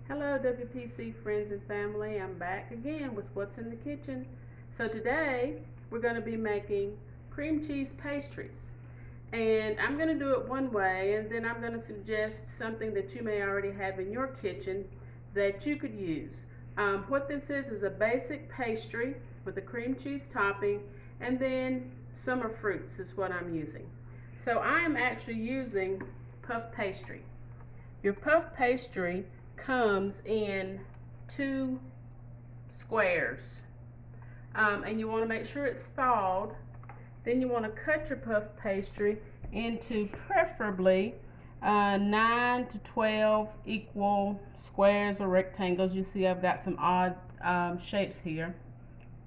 Hello WPC friends and family, I'm back again with what's in the kitchen. So today we're going to be making cream cheese pastries, and I'm going to do it one way, and then I'm going to suggest something that you may already have in your kitchen that you could use. What this is a basic pastry with a cream cheese topping, and then summer fruits is what I'm using. So I am actually using puff pastry. Your puff pastry comes in two squares, and you want to make sure it's thawed. Then you want to cut your puff pastry into preferably 9 to 12 equal squares or rectangles. You see I've got some odd shapes here.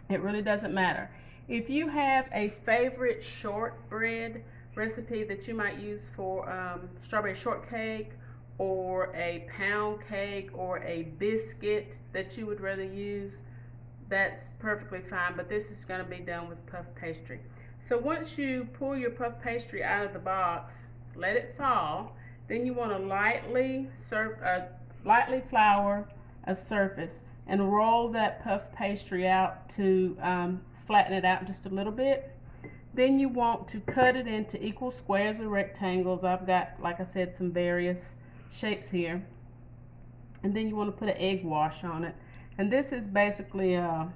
It really doesn't matter. If you have a favorite shortbread recipe that you might use for strawberry shortcake, or a pound cake, or a biscuit that you would rather use, that's perfectly fine, but this is going to be done with puff pastry. So once you pull your puff pastry out of the box, let it thaw, then you want to lightly flour a surface and roll that puff pastry out to flatten it out just a little bit. Then you want to cut it into equal squares or rectangles. I've got, like I said, some various shapes here. And then you want to put an egg wash on it. And this is basically a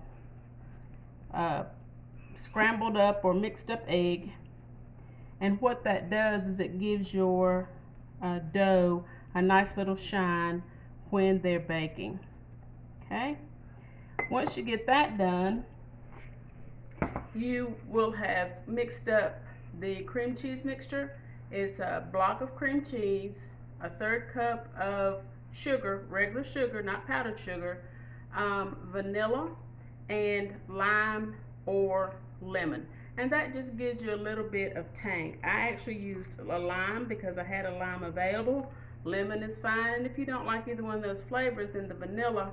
scrambled up or mixed up egg. And what that does is it gives your dough a nice little shine when they're baking. Okay? Once you get that done, you will have mixed up the cream cheese mixture. It's a block of cream cheese, a third cup of sugar, regular sugar, not powdered sugar, vanilla, and lime or lemon. And that just gives you a little bit of tang. I actually used a lime because I had a lime available. Lemon is fine, and if you don't like either one of those flavors, then the vanilla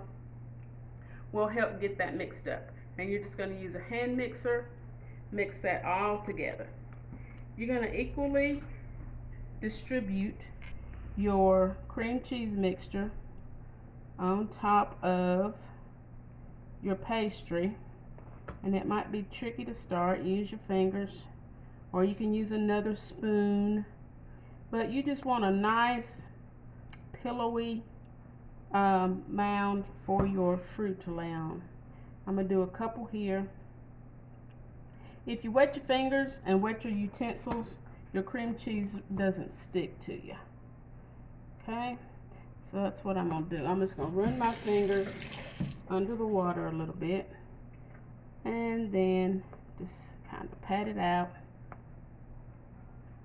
will help get that mixed up. And you're just going to use a hand mixer, mix that all together. You're going to equally distribute your cream cheese mixture on top of your pastry, and it might be tricky to start. Use your fingers, or you can use another spoon, but you just want a nice pillowy mound for your fruit to lay on. I'm going to do a couple here. If you wet your fingers and wet your utensils, your cream cheese doesn't stick to you. Okay, so that's what I'm going to do. I'm just going to run my fingers under the water a little bit, and then just kind of pat it out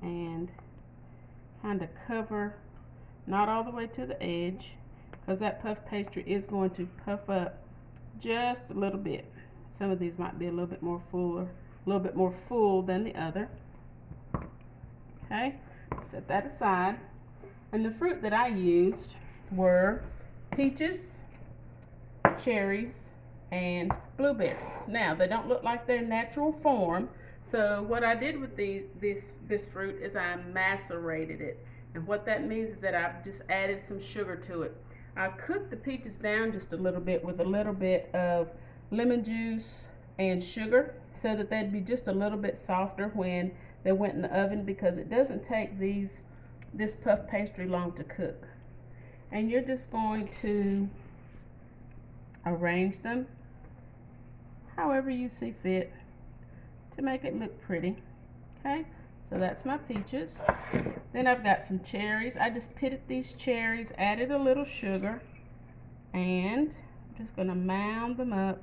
and kind of cover, not all the way to the edge, because that puff pastry is going to puff up just a little bit. Some of these might be a little bit more full than the other. Okay, set that aside. And the fruit that I used were peaches, cherries, and blueberries. Now, they don't look like their natural form, so what I did with this fruit is I macerated it. And what that means is that I've just added some sugar to it. I cooked the peaches down just a little bit with a little bit of lemon juice and sugar, so that they'd be just a little bit softer when they went in the oven, because it doesn't take this puff pastry long to cook. And you're just going to arrange them however you see fit to make it look pretty. Okay, so that's my peaches. Then I've got some cherries. I just pitted these cherries, added a little sugar, and I'm just going to mound them up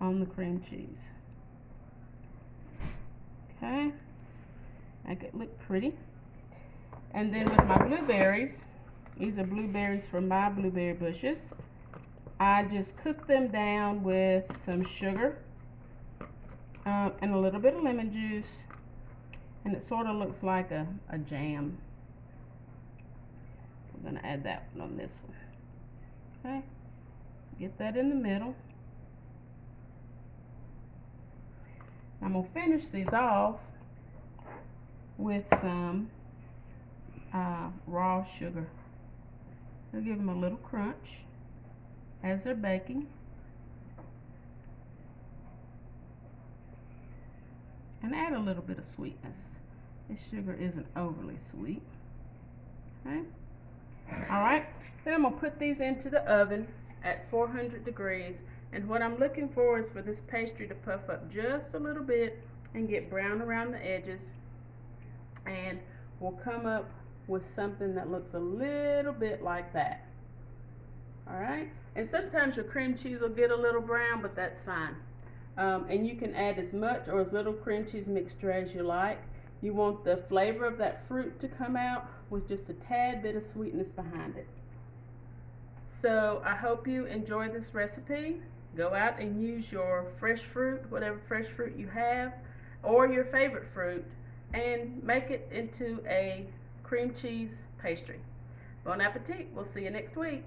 on the cream cheese. Okay, make it look pretty. And then with my blueberries, these are blueberries from my blueberry bushes, I just cook them down with some sugar and a little bit of lemon juice, and it sort of looks like a jam. We're going to add that one on this one. Okay, get that in the middle. I'm going to finish these off with some raw sugar. It'll give them a little crunch as they're baking. And add a little bit of sweetness. This sugar isn't overly sweet. Okay. Alright, then I'm going to put these into the oven at 400 degrees. And what I'm looking for is for this pastry to puff up just a little bit and get brown around the edges. And we'll come up with something that looks a little bit like that. Alright, and sometimes your cream cheese will get a little brown, but that's fine. And you can add as much or as little cream cheese mixture as you like. You want the flavor of that fruit to come out with just a tad bit of sweetness behind it. So I hope you enjoy this recipe. Go out and use your fresh fruit, whatever fresh fruit you have, or your favorite fruit, and make it into a cream cheese pastry. Bon appetit. We'll see you next week.